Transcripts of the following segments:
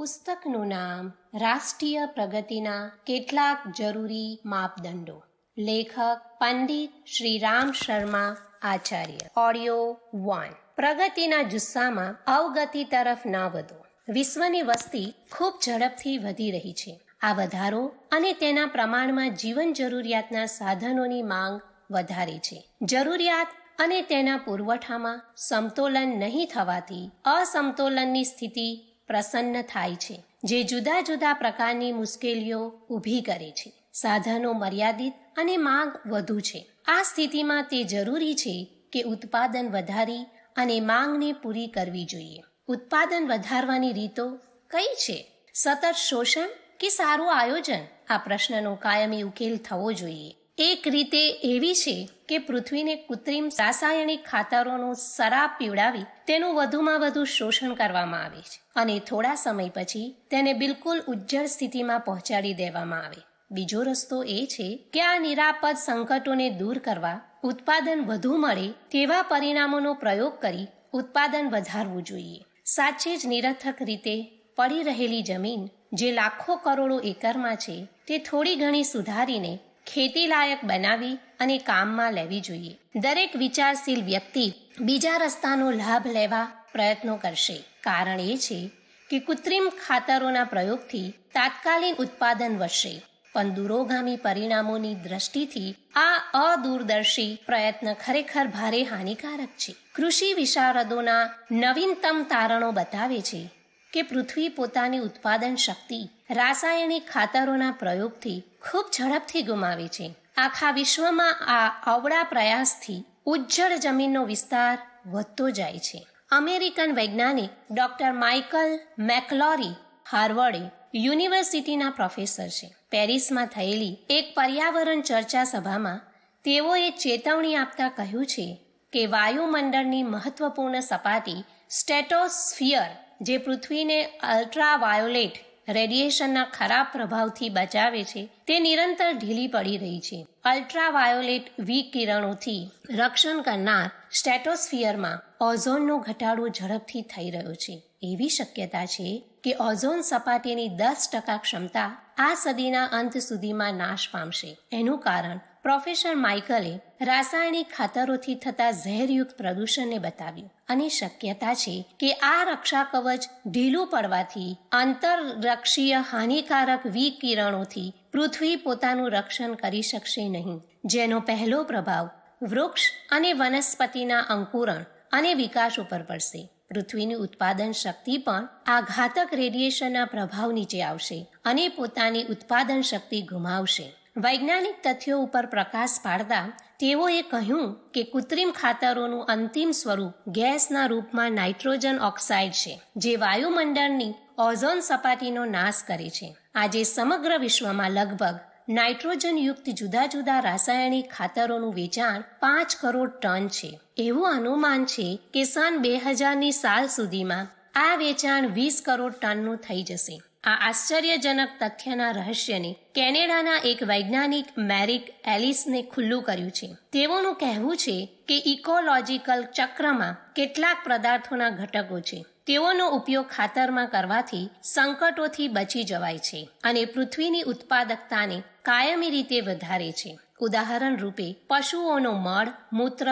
પુસ્તકનું નામ રાષ્ટ્રીય પ્રગતિના કેટલાક જરૂરી માપદંડો. લેખક પંડિત શ્રી રામ શર્મા આચાર્ય. ઓડિયો 1. પ્રગતિના જુસ્સામાં અવગતિ તરફ ન વધો. વિશ્વની વસ્તી ખૂબ ઝડપથી વધી રહી છે. આ વધારો અને તેના પ્રમાણમાં જીવન જરૂરિયાતના સાધનોની માંગ વધારે છે. જરૂરિયાત અને તેના પુરવઠામાં સમતોલન નહીં થવાથી અસમતોલનની સ્થિતિ પ્રસન્ન થાય છે, જે જુદા જુદા પ્રકારની મુશ્કેલીઓ ઊભી કરે છે. સાધનો મર્યાદિત અને માંગ વધુ છે. આ સ્થિતિમાં તે જરૂરી છે કે ઉત્પાદન વધારી અને માંગને પૂરી કરવી જોઈએ. ઉત્પાદન વધારવાની રીતો કઈ છે? સતત શોષણ કે સારું આયોજન? આ પ્રશ્નનો કાયમી ઉકેલ થવો જોઈએ. એક રીતે એવી છે કે પૃથ્વીને કૃત્રિમ રાસાયણિક ખાતરોનો શરાબ પીવડાવી તેનું વધુમાં વધુ શોષણ કરવામાં આવે છે અને થોડા સમય પછી તેને બિલકુલ ઉજ્જડ સ્થિતિમાં પહોંચાડી દેવામાં આવે. બીજો રસ્તો એ છે કે આ નિરાપદ સંકટોને દૂર કરવા ઉત્પાદન વધુ મળે તેવા પરિણામોનો પ્રયોગ કરી ઉત્પાદન વધારવું જોઈએ. સાચે જ નિરર્થક રીતે પડી રહેલી જમીન જે લાખો કરોડો એકરમાં છે તે થોડી ઘણી સુધારીને ખેતી લાયક બનાવી અને કામમાં લેવી જોઈએ. દરેક વિચારશીલ વ્યક્તિ બીજા રસ્તાનો લાભ લેવા પ્રયત્નો કરશે. કારણ એ છે કે કૃત્રિમ ખાતરોના પ્રયોગથી તાત્કાલિક ઉત્પાદન વધશે, પણ દૂરોગામી પરિણામોની દ્રષ્ટિથી આ અદૂરદર્શી પ્રયત્ન ખરેખર ભારે હાનિકારક છે. કૃષિ વિશારદોના નવીનતમ તારણો બતાવે છે કે પૃથ્વી પોતાની ઉત્પાદન શક્તિ રાસાયણિક ખાતરોના પ્રયોગથી ખૂબ ઝડપથી ગુમાવે છે. આખા વિશ્વમાં આ અવળા પ્રયાસથી ઉજ્જડ જમીનનો વિસ્તાર વધતો જાય છે. અમેરિકન વૈજ્ઞાનિક ડોક્ટર માઇકલ મેકલોરી હાર્વર્ડ યુનિવર્સિટીના પ્રોફેસર છે. પેરિસમાં થયેલી એક પર્યાવરણ ચર્ચા સભામાં તેઓએ ચેતવણી આપતા કહ્યું છે કે વાયુમંડળની મહત્વપૂર્ણ સપાટી સ્ટ્રેટોસ્ફિયર, જે પૃથ્વીને અલ્ટ્રાવાયોલેટ રેડિયેશનના ખરાબ પ્રભાવથી બચાવે છે, તે નિરંતર ઢીલી પડી રહી છે. અલ્ટ્રાવાયોલેટ વિકિરણોથી રક્ષણ કરનાર સ્ટ્રેટોસ્ફિયરમાં ઓઝોનનો ઘટાડો ઝડપથી થઈ રહ્યો છે. એવી શક્યતા છે કે ઓઝોન સપાટીની 10% ક્ષમતા આ સદીના અંત સુધીમાં નાશ પામશે. એનું કારણ પ્રોફેસર માઇકલે રાસાયણિક ખાતરોથી થતા ઝેરયુક્ત પ્રદૂષણને બતાવ્યું અને શક્યતા છે કે આ રક્ષા કવચ ઢીલું પડવાથી આંતરરક્ષીય હાનિકારક વિકિરણોથી પૃથ્વી પોતાનું રક્ષણ કરી શકશે નહીં, જેનો પહેલો પ્રભાવ વૃક્ષ અને વનસ્પતિના અંકુરણ અને વિકાસ ઉપર પડશે. પૃથ્વીની ઉત્પાદન શક્તિ પણ આ ઘાતક રેડિયેશનના પ્રભાવ નીચે આવશે અને પોતાની ઉત્પાદન શક્તિ ગુમાવશે. વૈજ્ઞાનિક તથ્યો ઉપર પ્રકાશ પાડતા તેઓએ કહ્યું કે કૃત્રિમ ખાતરોનું અંતિમ સ્વરૂપ ગેસના રૂપમાં નાઇટ્રોજન ઓક્સાઇડ છે, જે વાયુમંડળની ઓઝોન સપાટીનો નાશ કરે છે. આજે સમગ્ર વિશ્વમાં લગભગ નાઇટ્રોજનયુક્ત જુદા જુદા રાસાયણિક ખાતરોનું વેચાણ 5 કરોડ ટન છે. એવું અનુમાન છે કે સન 2000ની સાલ સુધીમાં આ વેચાણ 20 કરોડ ટનનું થઈ જશે. આ આશ્ચર્યજનક તથ્યના રહસ્યને કેનેડાના એક વૈજ્ઞાનિક મેરિક એલિસને ખુલ્લું કર્યું છે. તેઓનું કહેવું છે કે ઇકોલોજીકલ ચક્રમાં કેટલાક પદાર્થોના ઘટકો છે. તેઓનો ઉપયોગ ખાતરમાં કરવાથી સંકટોથી બચી જવાય છે અને પૃથ્વીની ઉત્પાદકતાને કાયમી રીતે વધારે છે. ઉદાહરણ રૂપે પશુઓનો મળ, મૂત્ર,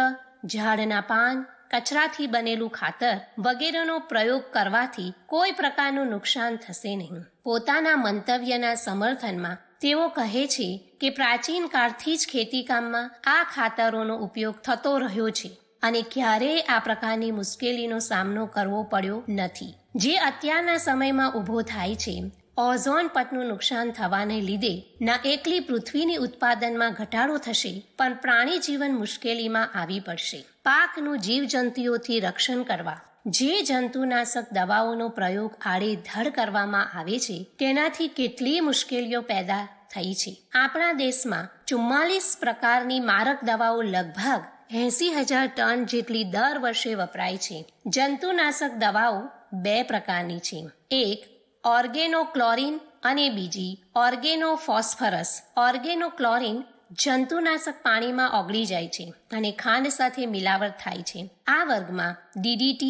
ઝાડના પાન, કચરાથી બનેલું ખાતર વગેરેનો પ્રયોગ કરવાથી કોઈ પ્રકારનું નુકસાન થશે નહીં. પોતાના મંતવ્યના સમર્થનમાં તેઓ કહે છે કે પ્રાચીન કાળથી જ ખેતીકામમાં આ ખાતરોનો ઉપયોગ થતો રહ્યો છે અને ક્યારેય આ પ્રકારની મુશ્કેલીનો સામનો કરવો પડ્યો નથી, જે અત્યારના સમયમાં ઊભો થાય છે. ઓઝોન પટનું નુકસાન થવાને લીધે ના એકલી પૃથ્વીની ઉત્પાદનમાં ઘટાડો થશે, પણ પ્રાણી જીવન મુશ્કેલીમાં આવી પડશે. પાકનું જીવજંતુઓથી રક્ષણ કરવા જે જંતુનાશક દવાઓનો પ્રયોગ આડેધડ કરવામાં આવે છે, તેનાથી કેટલીય મુશ્કેલીઓ પેદા થઈ છે. આપણા દેશમાં 44 પ્રકારની મારક દવાઓ લગભગ 80,000 ટન જેટલી દર વર્ષે વપરાય છે. જંતુનાશક દવાઓ 2 પ્રકારની છે. એક ઓર્ગેનોક્લોરિન અને બીજી ઓર્ગેનોફોસ્ફરસ. ઓર્ગેનોક્લોરિન જંતુનાશક પાણીમાં ઓગળી જાય છે અને ખાંડ સાથે મિલાવટ થાય છે. આ વર્ગમાં DDT,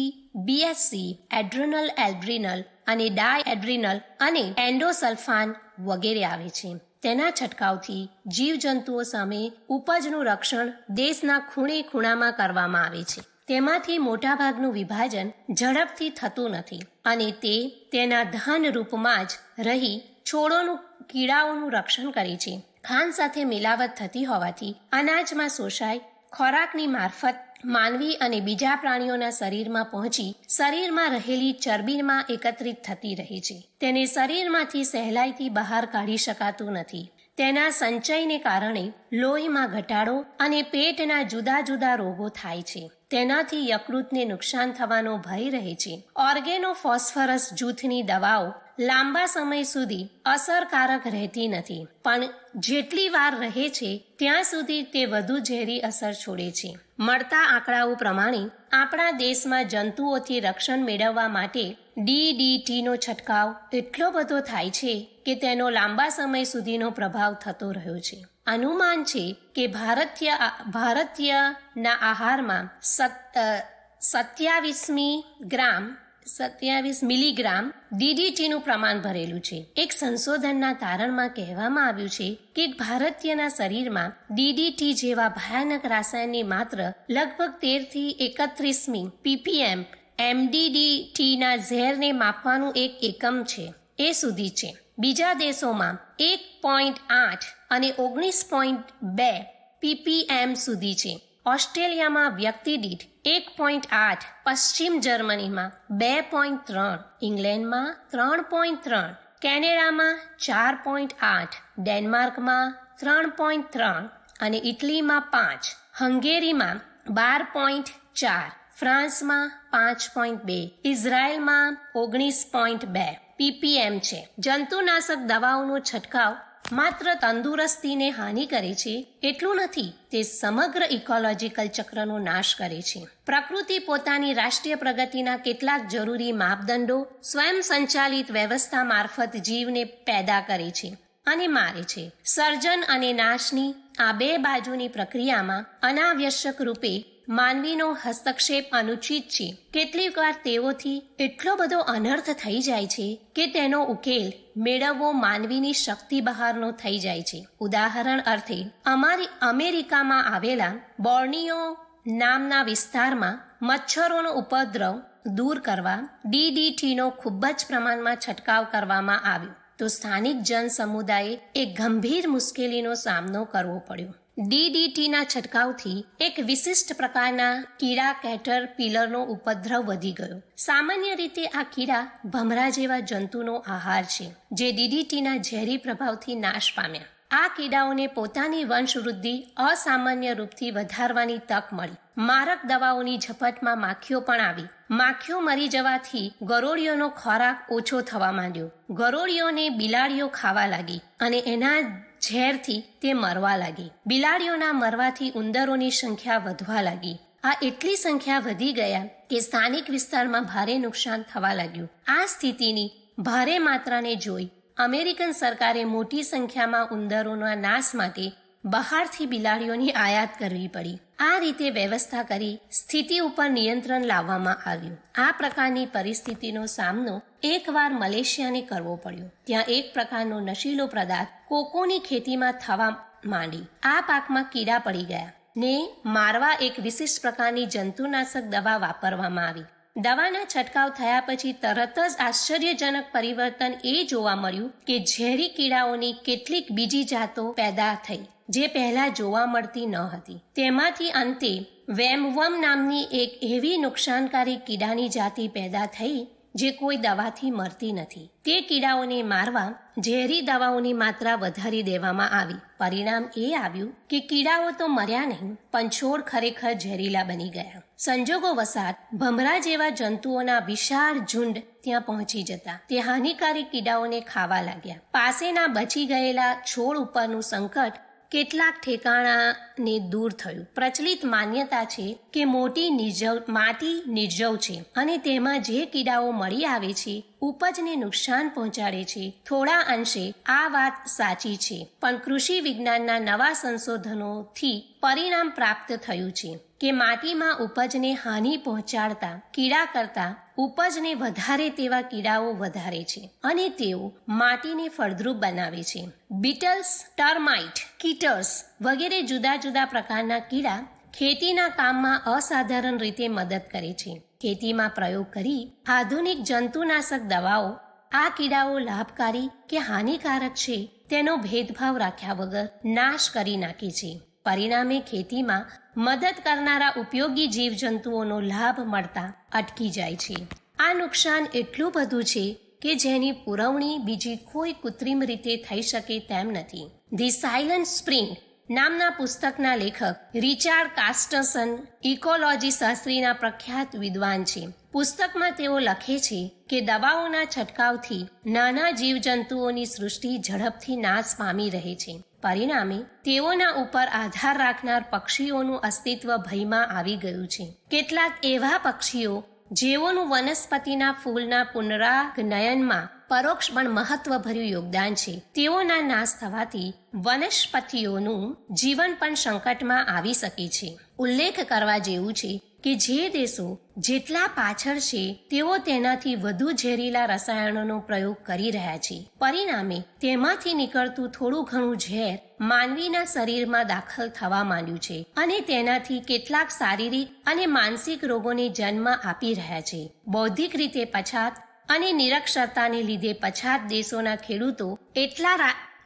BSC, એડ્રેનલ, એલ્ડ્રીનલ અને ડાયએડ્રીનલ અને એન્ડોસલ્ફાન વગેરે આવે છે. તેના છંટકાવથી જીવજંતુઓ સામે ઉપજનું રક્ષણ દેશના ખૂણે ખૂણામાં કરવામાં આવે છે. તેમાંથી મોટાભાગનું વિભાજન ઝડપથી થતું નથી અને તે તેના ધન રૂપમાં જ રહી છોડોનું કીડાઓનું રક્ષણ કરે છે. ખાંડ સાથે મિલાવટ થતી હોવાથી અનાજમાં શોષાય, ખોરાકની મારફત માનવી અને બીજા પ્રાણીઓના શરીરમાં પહોંચી શરીરમાં રહેલી ચરબીમાં એકત્રિત થતી રહે છે. તેને શરીરમાંથી સહેલાઈથી બહાર કાઢી શકાતું નથી. તેના સંચયને કારણે લોહીમાં ઘટાડો અને પેટના જુદા જુદા રોગો થાય છે. તેનાથી યકૃતને નુકસાન થવાનો ભય રહે છે. ઓર્ગેનોફોસ્ફરસ જૂથની દવાઓ લાંબા સમય સુધી અસરકારક રહેતી નથી, પણ જેટલી વાર રહે છે ત્યાં સુધી તે વધુ ઝેરી અસર છોડે છે. મળતા આંકડાઓ પ્રમાણે આપણા દેશમાં જંતુઓથી રક્ષણ મેળવવા માટે DDTનો છંટકાવ એટલો બધો થાય છે કે તેનો લાંબા સમય સુધીનો પ્રભાવ થતો રહ્યો છે. અનુમાન છે કે ભારતીયના આહારમાં 27 મિલીગ્રામ DDTનું પ્રમાણ ભરેલું છે. એક સંશોધનના તારણમાં કહેવામાં આવ્યું છે કે ભારતીયના શરીરમાં DDT જેવા ભયાનક રસાયણની માત્ર લગભગ 13 થી 31 ppm MDDTના ઝેરને માપવાનું એક એકમ છે એ સુધી છે. બીજા દેશોમાં 1.8 અને 19.2 ppm સુધી છે. ઓસ્ટ્રેલિયામાં વ્યક્તિ દીઠ 1.8, પશ્ચિમ જર્મનીમાં 2.3, ઇંગ્લેન્ડમાં 3.3, કેનેડામાં 4.8, ડેનમાર્કમાં 3.3 અને ઇટલીમાં 5, હંગેરીમાં 12.4, ફ્રાન્સમાં 5.2, ઇઝરાયલમાં 19.2 ppm છે. જંતુનાશક દવાઓનો છંટકાવ માત્ર તંદુરસ્તીને હાનિ કરે છે એટલું નથી, તે સમગ્ર ઇકોલોજીકલ ચક્રનો નાશ કરે છે. પ્રકૃતિ પોતાની રાષ્ટ્રીય પ્રગતિના કેટલાક જરૂરી માપદંડો સ્વયં સંચાલિત વ્યવસ્થા મારફત જીવને પેદા કરે છે અને મારે છે. સર્જન અને નાશની આ બે બાજુની પ્રક્રિયામાં અનાવશ્યક રૂપે માનવીનો હસ્તક્ષેપ અનુચિત છે. કેટલીક વાર તેઓથી એટલો બધો અનર્થ થઈ જાય છે કે તેનો ઉકેલ મેળવવો માનવીની શક્તિ બહારનો થઈ જાય છે. ઉદાહરણ અર્થે અમેરિકામાં આવેલા બોર્નિયો નામના વિસ્તારમાં મચ્છરોનો ઉપદ્રવ દૂર કરવા DDTનો ખૂબ જ પ્રમાણમાં છંટકાવ કરવામાં આવ્યો તો સ્થાનિક જન સમુદાયે એક ગંભીર મુશ્કેલીનો સામનો કરવો પડ્યો. DDTના છંટકાવથી એક વિશિષ્ટ પ્રકારના કીડા કેટરપિલરનો ઉપદ્રવ વધી ગયો. સામાન્ય રીતે આ કીડા ભમરા જેવા જંતુનો આહાર છે જે DDTના ઝેરી પ્રભાવથી નાશ પામ્યા. આ કીડાઓને પોતાની વંશવૃદ્ધિ અસામાન્ય રૂપથી વધારવાની તક મળી. મારક દવાઓની ઝપટમાં માખીઓ પણ આવી. માખીઓ મરી જવાથી ગરોળીઓનો ખોરાક ઓછો થવા માંડ્યો. ગરોળીઓને બિલાડીઓ ખાવા લાગી અને એના ઝેરથી તે મરવા લાગી. બિલાડીઓના મરવાથી ઉંદરોની સંખ્યા વધવા લાગી. આ એટલી સંખ્યા વધી ગયા કે સ્થાનિક વિસ્તારમાં ભારે નુકસાન થવા લાગ્યું. આ સ્થિતિની ભારે માત્રાને જોઈ અમેરિકન સરકારે મોટી સંખ્યામાં ઉંદરોના નાશ માટે બહારથી બિલાડીઓની આયાત કરવી પડી. આ રીતે વ્યવસ્થા કરી સ્થિતિ ઉપર નિયંત્રણ લાવવામાં આવ્યું. આ પ્રકારની પરિસ્થિતિનો સામનો એકવાર મલેશિયાને કરવો પડ્યો. ત્યાં એક પ્રકારનો નશીલો પદાર્થ કોકોની ખેતીમાં થવા માંડી. આ પાકમાં કીડા પડી ગયા ને મારવા એક વિશિષ્ટ પ્રકારની જંતુનાશક દવા વાપરવામાં આવી. દવાના છંટકાવ થયા પછી તરત જ આશ્ચર્યજનક પરિવર્તન એ જોવા મળ્યું કે ઝેરી કીડાઓની કેટલીક બીજી જાતો પેદા થઈ જે પહેલા જોવા મળતી ન હતી. તેમાંથી અંતે વેમવર્મ નામની એક એવી નુકસાનકારી કીડાની જાતિ પેદા થઈ જે કોઈ દવાથી મરતી નથી. તે કીડાઓને મારવા ઝેરી દવાઓની માત્રા વધારી દેવામાં આવી. પરિણામ એ આવ્યું કે કીડાઓ તો મર્યા નહીં પણ છોડ ખરેખર ઝેરીલા બની ગયા. સંજોગો વસાત ભમરા જેવા જંતુઓના વિશાળ ઝુંડ ત્યાં પહોંચી જતા તે હાનિકારક કીડાઓને ખાવા લાગ્યા. પાસેના બચી ગયેલા છોડ ઉપરનું સંકટ કેટલાક ઠેકાણાને દૂર થયું. પ્રચલિત માન્યતા છે કે માટી નિર્જવ છે અને તેમાં જે કીડાઓ મળી આવે છે ઉપજને નુકસાન પહોંચાડે છે. થોડા અંશે આ વાત સાચી છે, પણ કૃષિ વિજ્ઞાનના નવા સંશોધનોથી પરિણામ પ્રાપ્ત થયું છે કે માટીમાં ઉપજને હાનિ પહોંચાડતા કીડા કરતા ઉપજને વધારે તેવા કીડાઓ વધારે છે અને તેઓ માટીને ફળદ્રુપ બનાવે છે. બીટલ્સ, ટર્માઇટ, કીટર્સ વગેરે જુદા જુદા પ્રકારના કીડા ખેતીના કામમાં અસાધારણ રીતે મદદ કરે છે. ખેતીમાં પ્રયોગ કરી આધુનિક જંતુનાશક દવાઓ આ કીડાઓ લાભકારી કે હાનિકારક છે તેનો ભેદભાવ રાખ્યા વગર નાશ કરી નાખે છે. પરિણામે ખેતીમાં મદદ કરનારા ઉપયોગી જીવજંતુઓનો લાભ મળતા અટકી જાય છે. આ નુકસાન એટલું બધું છે કે જેની પુરવણી બીજી કોઈ કૃત્રિમ રીતે થઈ શકે તેમ નથી. ધી સાયલન્ટ સ્પ્રિંગ નામના પુસ્તકના લેખક રિચાર્ડ કાસ્ટરસન ઇકોલોજી શાસ્ત્રીના પ્રખ્યાત વિદ્વાન છે. પુસ્તકમાં તેઓ લખે છે કે દવાઓના છંટકાવથી નાના જીવજંતુઓની સૃષ્ટિ ઝડપથી નાશ પામી રહે છે. પરિણામે તેઓના ઉપર આધાર રાખનાર પક્ષીઓનું અસ્તિત્વ ભયમાં આવી ગયું છે. કેટલાક એવા પક્ષીઓ જેઓનું વનસ્પતિના ફૂલના પુનરાગનયનમાં પરોક્ષ પણ મહત્વભર્યું યોગદાન છે, તેઓના નાશ થવાથી વનસ્પતિઓનું જીવન પણ સંકટમાં આવી શકે છે. ઉલ્લેખ કરવા જેવું છે કે જે દેશો જેટલા પાછળ છે તેઓ તેનાથી વધુ ઝેરીલા રસાયણોનો પ્રયોગ કરી રહ્યા છે. પરિણામે તેમાંથી નીકળતું થોડું ઘણું ઝેર માનવીના શરીરમાં દાખલ થવા માંડ્યું છે અને તેનાથી કેટલાક શારીરિક અને માનસિક રોગોને જન્મ આપી રહ્યા છે. બૌદ્ધિક રીતે પછાત અને નિરક્ષરતાને લીધે પછાત દેશોના ખેડૂતો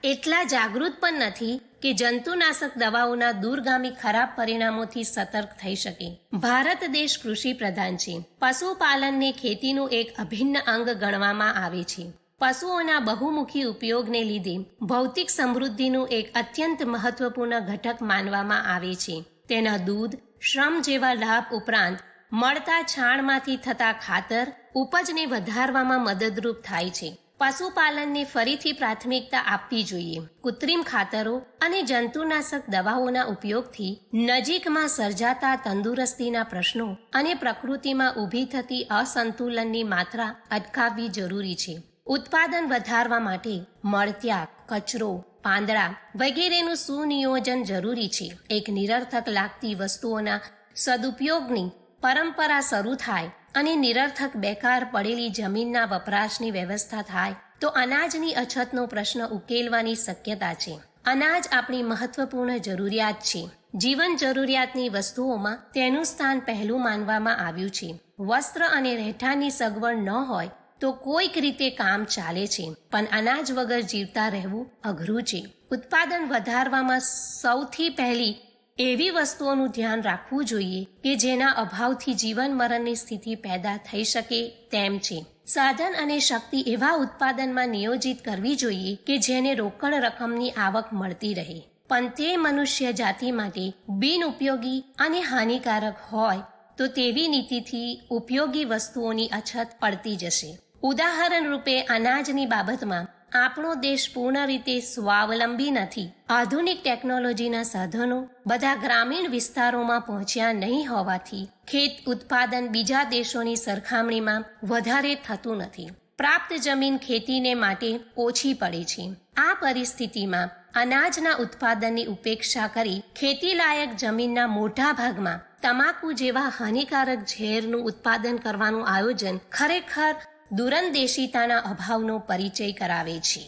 એટલા જાગૃત પણ નથી કે જંતુનાશક દવાઓના દૂરગામી ખરાબ પરિણામોથી સતર્ક થઈ શકે. ભારત દેશ કૃષિ પ્રધાન છે. પશુપાલનને ખેતીનું એક અભિન્ન અંગ ગણવામાં આવે છે. પશુઓના બહુમુખી ઉપયોગને લીધે ભૌતિક સમૃદ્ધિનું એક અત્યંત મહત્વપૂર્ણ ઘટક માનવામાં આવે છે. તેના દૂધ, શ્રમ જેવા લાભ ઉપરાંત મળતા છાણમાંથી થતા ખાતર ઉપજને વધારવામાં મદદરૂપ થાય છે. પશુપાલનને ફરીથી પ્રાથમિકતા આપવી જોઈએ. કૃત્રિમ ખાતરો અને જંતુનાશક દવાઓના ઉપયોગથી નજીકમાં સર્જાતા તંદુરસ્તીના પ્રશ્નો અને પ્રકૃતિમાં ઊભી થતી અસંતુલનની માત્રા અટકાવવી જરૂરી છે. ઉત્પાદન વધારવા માટે મળત્યાગ, કચરો, પાંદડા વગેરેનું સુનિયોજન જરૂરી છે. એક નિરર્થક લાગતી વસ્તુઓના સદુપયોગની પરંપરા શરૂ થાય અને નિરર્થક બેકાર પડેલી જમીનના વપરાશની વ્યવસ્થા થાય તો અનાજની અછતનો પ્રશ્ન ઉકેલવાની શક્યતા છે. અનાજ આપણી મહત્વપૂર્ણ જરૂરિયાત છે. જીવન જરૂરિયાતની વસ્તુઓમાં તેનું સ્થાન પહેલું માનવામાં આવ્યું છે. વસ્ત્ર અને રહેઠાણની સગવડ ન હોય તો કોઈક રીતે કામ ચાલે છે, પણ અનાજ વગર જીવતા રહેવું અઘરું છે. ઉત્પાદન વધારવામાં સૌથી પહેલી એવી વસ્તુઓનું ધ્યાન રાખવું જોઈએ કે જેના અભાવથી જીવન મરણની સ્થિતિ પેદા થઈ શકે તેમ છે. સાધન અને શક્તિ એવા ઉત્પાદનમાં નિયોજિત કરવી જોઈએ કે જેને રોકડ રકમની આવક મળતી રહે, પણ તે મનુષ્ય જાતિ માટે બિનઉપયોગી અને હાનિકારક હોય તો તેવી નીતિથી ઉપયોગી વસ્તુઓની અછત પડતી જશે. ઉદાહરણ રૂપે અનાજની બાબતમાં આપણો દેશ પૂર્ણ રીતે સ્વાવલંબી નથી. આધુનિક ટેકનોલોજીના સાધનો બધા ગ્રામીણ વિસ્તારોમાં પહોંચ્યા નહીં હોવાથી ખેત ઉત્પાદન બીજા દેશોની સરખામણીમાં વધારે થતું નથી. પ્રાપ્ત જમીન ખેતીને માટે ઓછી પડે છે. આ પરિસ્થિતિમાં અનાજના ઉત્પાદનની ઉપેક્ષા કરી ખેતીલાયક જમીનના મોટા ભાગમાં તમાકુ જેવા હાનિકારક ઝેરનું ઉત્પાદન કરવાનું આયોજન ખરેખર દૂરંદેશીતાના અભાવનો પરિચય કરાવે છે.